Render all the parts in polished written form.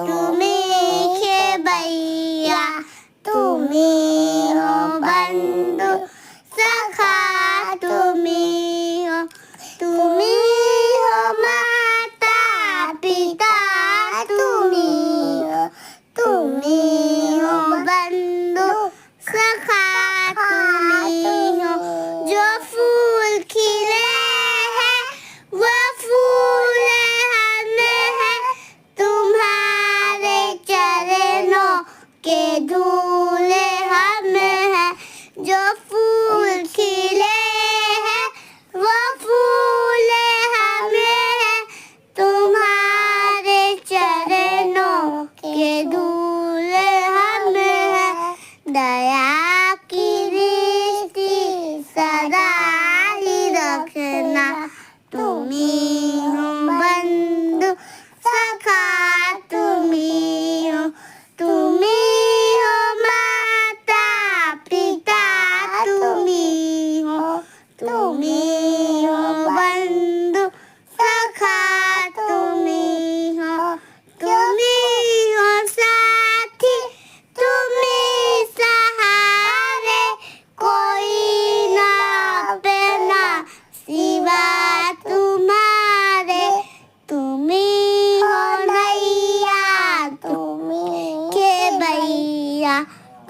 তুমি खेबैया তুমি हो बंधु सखा তুমি हो माता पिता তুমি हो बंधु सखा তুমি हो जो फूल खिले हैं वो फूल हमें है तुम्हारे चरणों के धूले हमें है जो फूल खिले हैं वो फूल हमें है तुम्हारे चरणों के धूले हमें है दया की दृष्टि सदा ही रखना তুমি हो बंधु सखा তুমি हो माता पिता তুমি हो बंधु सखा তুমি हो साथी তুমি सहारे कोई ना अपना सिवा तुम्हारे তুমি हो नैया তুমি खेबैया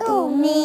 তুমি